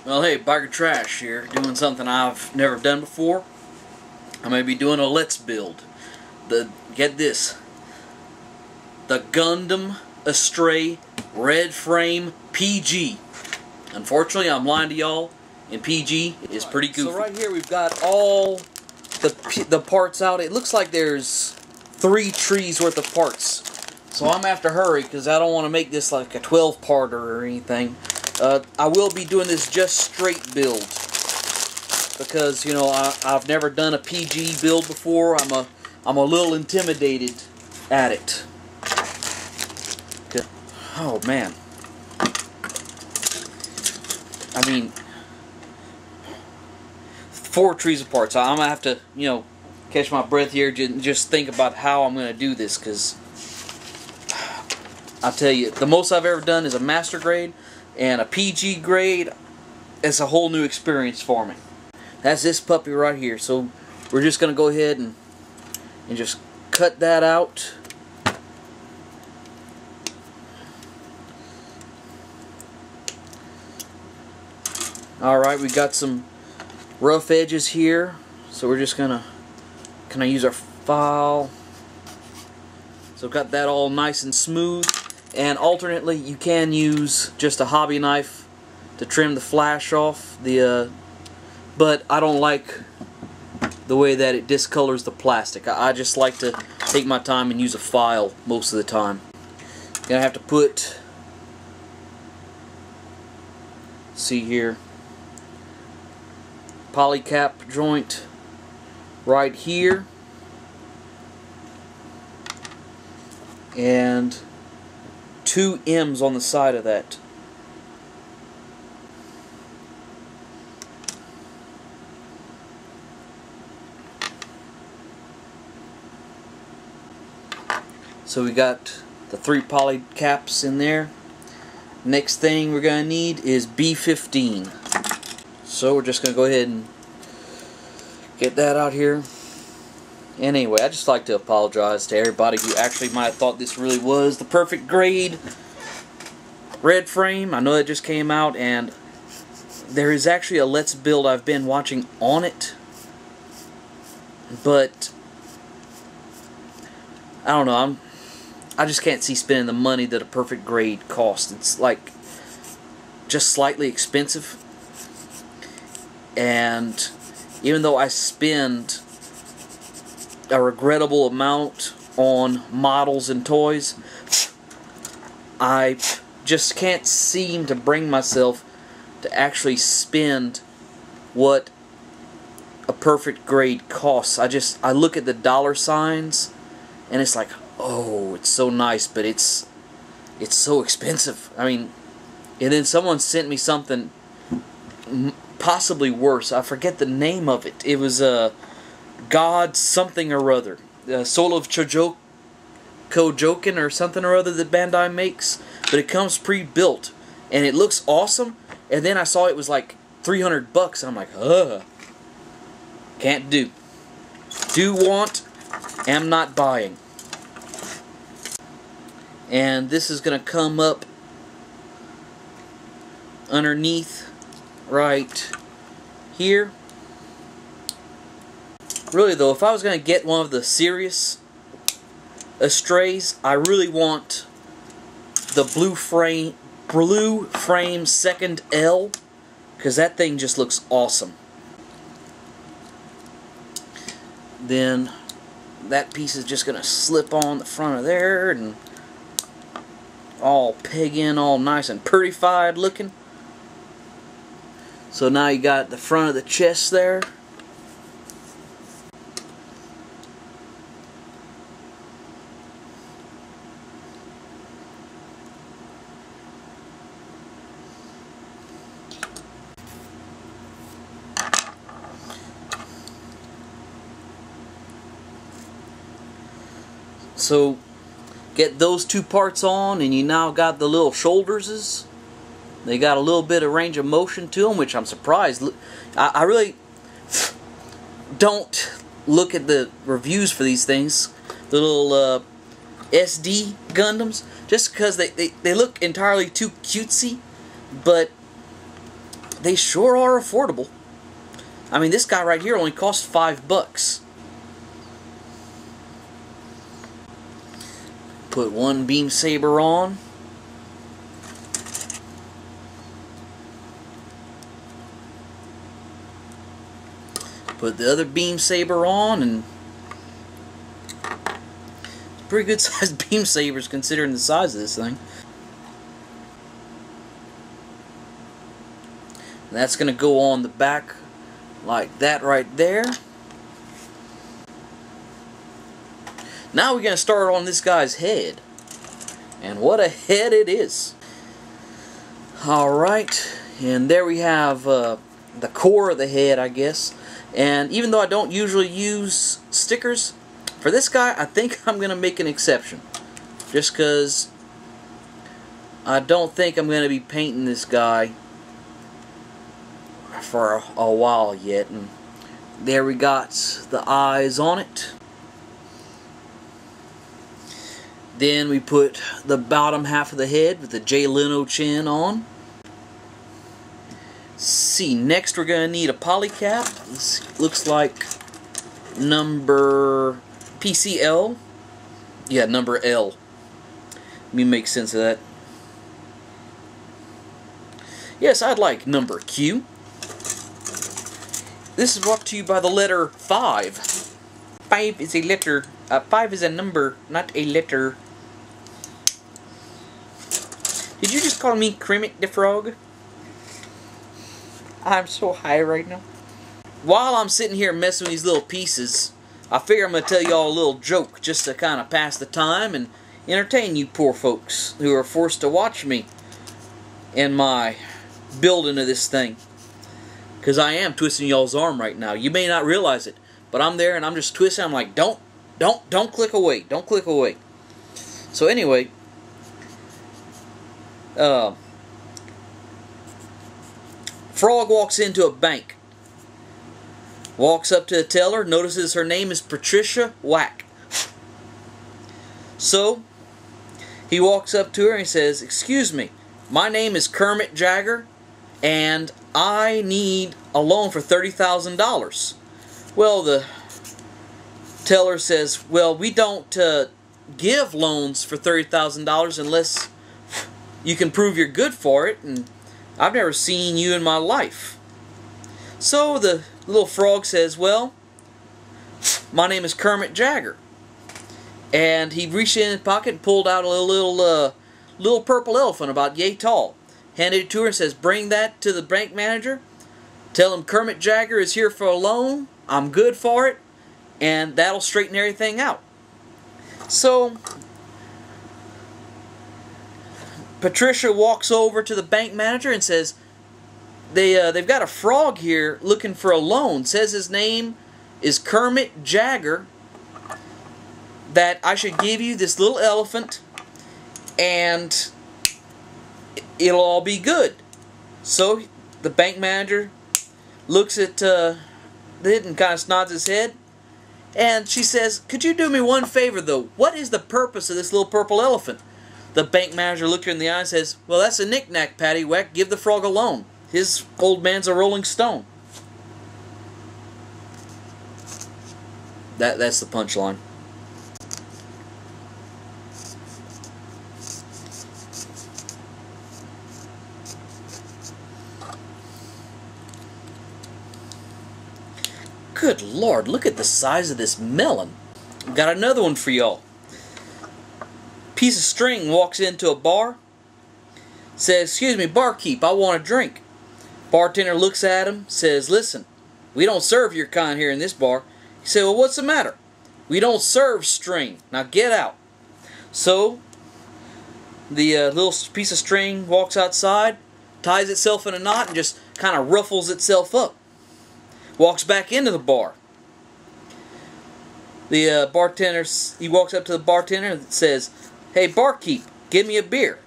Well, hey, Biker Trash here, doing something I've never done before. I'm going to be doing a Let's Build. Get this, the Gundam Astray Redframe PG. Unfortunately, I'm lying to y'all, and PG is pretty goofy. So right here we've got all the parts out. It looks like there's 3 trees worth of parts. So I'm going to have to hurry because I don't want to make this like a 12-parter or anything. I will be doing this just straight build because, you know, I've never done a PG build before. I'm a little intimidated at it. Oh man, I mean, 4 trees apart. So I'm gonna have to, you know, catch my breath here and just think about how I'm gonna do this, because I'll tell you, the most I've ever done is a master grade. And a PG grade is a whole new experience for me. That's this puppy right here. So we're just going to go ahead and just cut that out. Alright, we got some rough edges here. So we're just going to kind of use our file. So got that all nice and smooth. And alternately, you can use just a hobby knife to trim the flash off, but I don't like the way that it discolors the plastic. I just like to take my time and use a file most of the time. Gonna have to put, see here, polycap joint right here, and 2 M's on the side of that. So we got the 3 poly caps in there. Next thing we're going to need is B15. So we're just going to go ahead and get that out here. And anyway, I just like to apologize to everybody who actually might have thought this really was the perfect grade red frame. I know it just came out, and there is actually a Let's Build I've been watching on it, but I don't know, I just can't see spending the money that a perfect grade costs. It's like just slightly expensive, and even though I spend a regrettable amount on models and toys, I just can't seem to bring myself to actually spend what a perfect grade costs. I look at the dollar signs and it's like, oh, it's so nice, but it's so expensive. I mean, and then someone sent me something possibly worse. I forget the name of it. It was God something or other, Soul of Kojoken or something or other that Bandai makes, but it comes pre-built and it looks awesome. And then I saw it was like $300 and I'm like, ugh, can't do. Do want, am not buying. And this is gonna come up underneath right here. Really though, if I was going to get one of the serious Astrays, I really want the blue frame 2nd L, because that thing just looks awesome. Then that piece is just going to slip on the front of there and all peg in, all nice and prettified looking. So now you got the front of the chest there. So get those 2 parts on, and you now got the little shoulderses. They got a little bit of range of motion to them, which I'm surprised. I really don't look at the reviews for these things, the little SD Gundams, just because they look entirely too cutesy. But they sure are affordable. I mean, this guy right here only cost $5. Put one beam saber on. Put the other beam saber on, and pretty good sized beam sabers considering the size of this thing. And that's going to go on the back like that right there. Now we're going to start on this guy's head. And what a head it is. Alright, and there we have the core of the head, I guess. And even though I don't usually use stickers, for this guy I think I'm going to make an exception. Just because I don't think I'm going to be painting this guy for a while yet. And there we got the eyes on it. Then we put the bottom half of the head with the Jay Leno chin on. See, next we're going to need a polycap. This looks like number PCL. Yeah, number L. Let me make sense of that. Yes, I'd like number Q. This is brought to you by the letter 5. 5 is a letter. 5 is a number, not a letter. Did you just call me Kermit the Frog? I'm so high right now. While I'm sitting here messing with these little pieces, I figure I'm going to tell y'all a little joke just to kind of pass the time and entertain you poor folks who are forced to watch me in my building of this thing. Because I am twisting y'all's arm right now. You may not realize it, but I'm there and I'm just twisting. I'm like, don't click away. Don't click away. So anyway, Frog walks into a bank. Walks up to the teller, notices her name is Patricia Whack. So, he walks up to her and he says, "Excuse me, my name is Kermit Jagger, and I need a loan for $30,000. Well, the teller says, "Well, we don't give loans for $30,000 unless you can prove you're good for it, and I've never seen you in my life." So the little frog says, "Well, my name is Kermit Jagger." And he reached in his pocket and pulled out a little purple elephant about yay tall. Handed it to her and says, "Bring that to the bank manager. Tell him Kermit Jagger is here for a loan. I'm good for it. And that'll straighten everything out." So Patricia walks over to the bank manager and says, they've got a frog here looking for a loan. Says his name is Kermit Jagger. That I should give you this little elephant and it'll all be good. So the bank manager looks at it and kind of nods his head. And she says, "Could you do me one favor though? What is the purpose of this little purple elephant?" The bank manager looked her in the eye and says, "Well, that's a knick-knack, paddywhack. Give the frog a loan. His old man's a rolling stone." That's the punchline. Good Lord, look at the size of this melon. Got another one for y'all. Piece of string walks into a bar. Says, "Excuse me, barkeep, I want a drink." Bartender looks at him, says, "Listen, we don't serve your kind here in this bar." He said, "Well, what's the matter?" "We don't serve string. Now get out." So the little piece of string walks outside, ties itself in a knot, and just kind of ruffles itself up. Walks back into the bar. The bartender, he walks up to the bartender and says, "Hey, barkeep, give me a beer."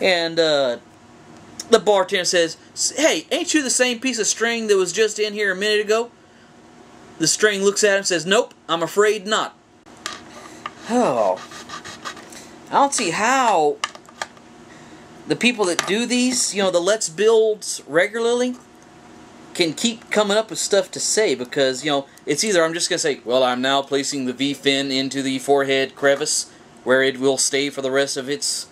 And the bartender says, "Hey, ain't you the same piece of string that was just in here a minute ago?" The string looks at him and says, "Nope, I'm afraid not." Oh, I don't see how the people that do these, you know, the Let's Builds regularly, can keep coming up with stuff to say, because, you know, it's either I'm just going to say, well, I'm now placing the V-fin into the forehead crevice where it will stay for the rest of its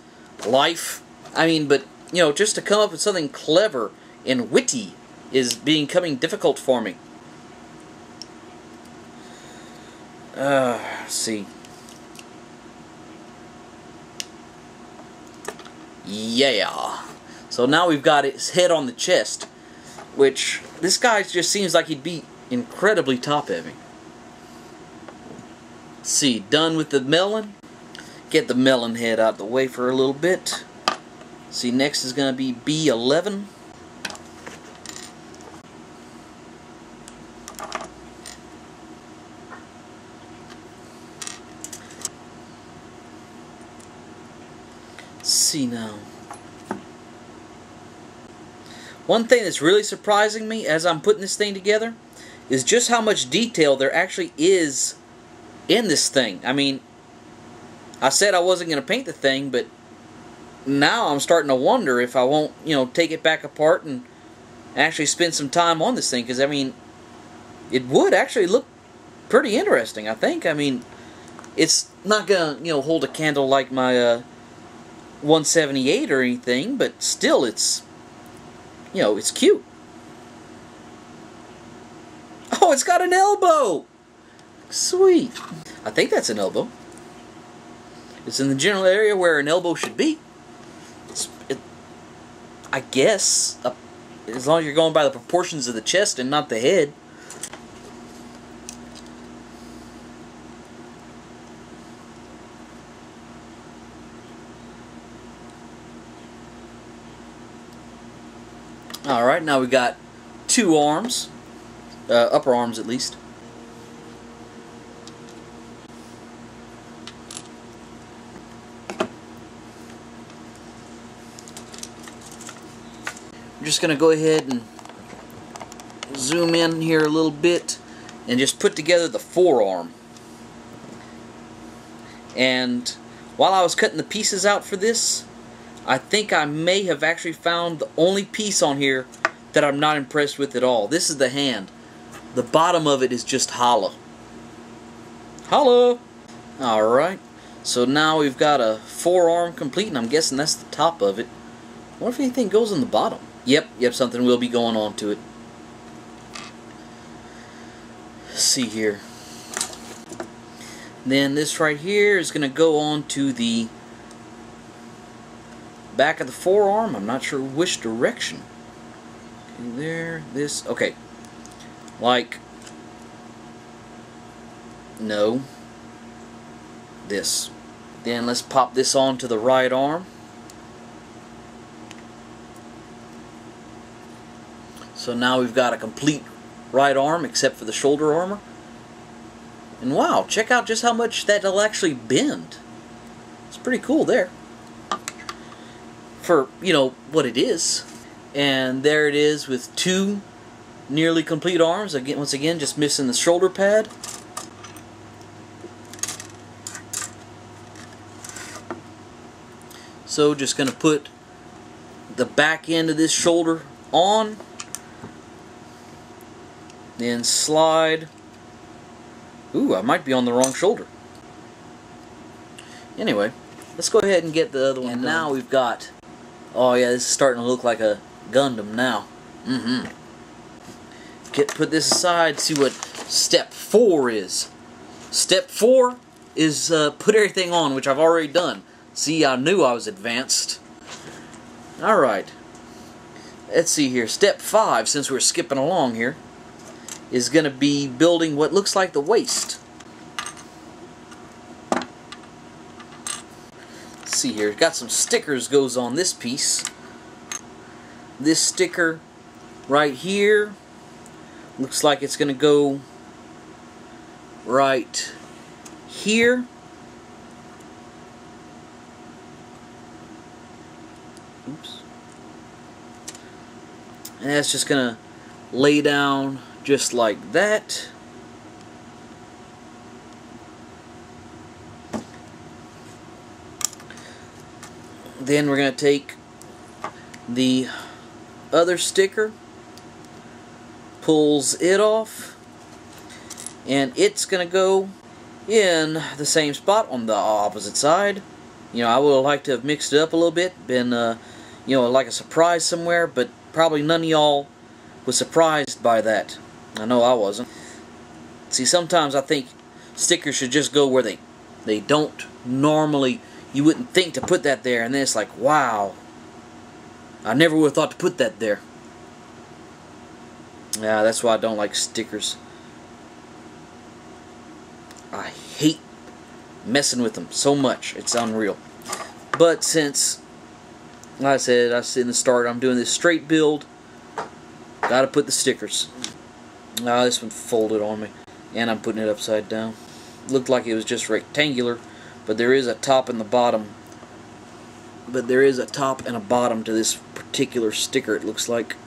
life. I mean, but, you know, just to come up with something clever and witty is becoming difficult for me. Let's see. Yeah. So now we've got his head on the chest, which this guy just seems like he'd be incredibly top-heavy. Let's see, done with the melon. Get the melon head out the way for a little bit. See, next is going to be B11. Let's see now. One thing that's really surprising me as I'm putting this thing together is just how much detail there actually is in this thing. I mean, I said I wasn't going to paint the thing, but now I'm starting to wonder if I won't, you know, take it back apart and actually spend some time on this thing, because, I mean, it would actually look pretty interesting, I think. I mean, it's not going to, you know, hold a candle like my 178 or anything, but still, it's, you know, it's cute. Oh, it's got an elbow! Sweet. I think that's an elbow. It's in the general area where an elbow should be. I guess, as long as you're going by the proportions of the chest and not the head. Alright, now we got two arms, upper arms at least. I'm just going to go ahead and zoom in here a little bit and just put together the forearm. And while I was cutting the pieces out for this, I think I may have actually found the only piece on here that I'm not impressed with at all. This is the hand. The bottom of it is just hollow. Hollow! Alright, so now we've got a forearm complete, and I'm guessing that's the top of it. I wonder if anything goes on the bottom. Yep, something will be going on to it. Let's see here. Then this right here is going to go on to the back of the forearm. I'm not sure which direction. Okay, there, this, okay. Like, no, this. Then let's pop this onto the right arm. So now we've got a complete right arm except for the shoulder armor. And wow, check out just how much that'll actually bend. It's pretty cool there. For, you know, what it is. And there it is with two nearly complete arms. Again, once again, just missing the shoulder pad. So just going to put the back end of this shoulder on. Then slide. Ooh, I might be on the wrong shoulder. Anyway, let's go ahead and get the other one. And now we've got, oh yeah, this is starting to look like a Gundam now. Put this aside, see what step 4 is. Step 4 is put everything on, which I've already done. See, I knew I was advanced. Alright. Let's see here. Step 5, since we're skipping along here, is going to be building what looks like the waist. Let's see here. Got some stickers goes on this piece. This sticker right here looks like it's going to go right here. Oops. And that's just going to lay down just like that. Then we're going to take the other sticker, pulls it off, and it's gonna go in the same spot on the opposite side. You know, I would have liked to have mixed it up a little bit, been you know, like a surprise somewhere, but probably none of y'all was surprised by that. I know I wasn't. See, sometimes I think stickers should just go where they don't normally, you wouldn't think to put that there, and then it's like, wow, I never would have thought to put that there. Yeah, that's why I don't like stickers. I hate messing with them so much. It's unreal. But since, like I said in the start, I'm doing this straight build, gotta put the stickers. Now this one folded on me, and I'm putting it upside down. Looked like it was just rectangular, but there is a top and the bottom. But there is a top and a bottom to this particular sticker, it looks like.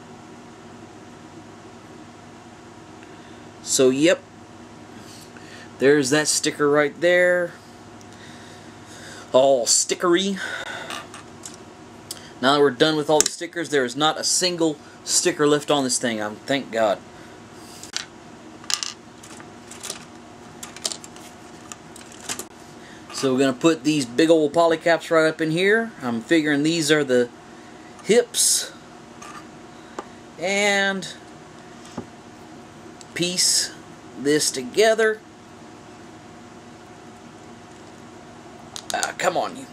So, yep. There's that sticker right there. All stickery. Now that we're done with all the stickers, there is not a single sticker left on this thing. Thank God. So we're going to put these big old poly caps right up in here. I'm figuring these are the hips. And piece this together. Come on, you.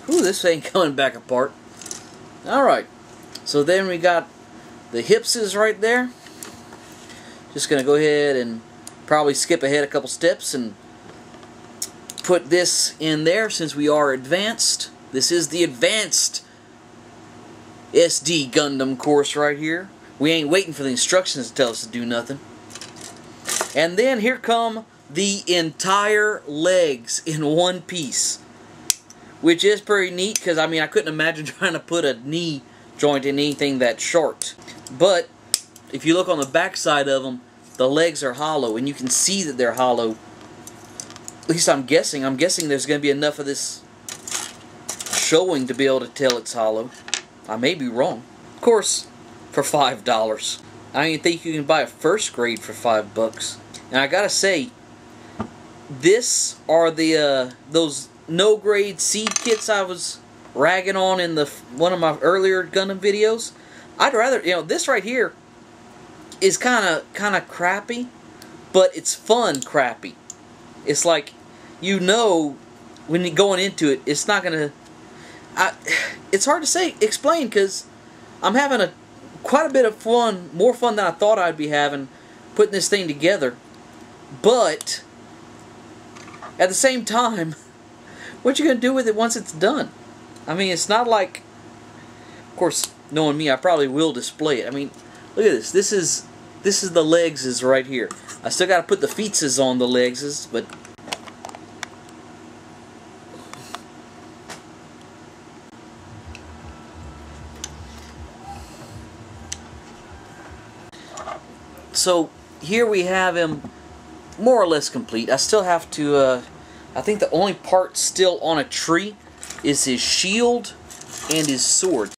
Ooh, this ain't coming back apart. Alright. So then we got the hips is right there. Just going to go ahead and probably skip ahead a couple steps and put this in there since we are advanced. This is the advanced SD Gundam course right here. We ain't waiting for the instructions to tell us to do nothing. And then here come the entire legs in one piece, which is pretty neat because, I mean, I couldn't imagine trying to put a knee joint in anything that short. But if you look on the back side of them, the legs are hollow, and you can see that they're hollow. At least I'm guessing. I'm guessing there's going to be enough of this showing to be able to tell it's hollow. I may be wrong. Of course, for $5. I don't even think you can buy a first grade for $5. And I gotta say, this are the those no grade seed kits I was ragging on in one of my earlier Gundam videos. I'd rather, you know, this right here is kind of crappy, but it's fun crappy. It's like, you know, when you're going into it, it's not gonna. It's hard to explain because I'm having quite a bit of fun, more fun than I thought I'd be having putting this thing together. But at the same time, what you gonna do with it once it's done? I mean, it's not like, of course, knowing me, I probably will display it. I mean, look at this. This is the legs is right here. I still got to put the feetses on the legs, but so here we have him more or less complete. I still have to, I think the only part still on a tree is his shield and his sword.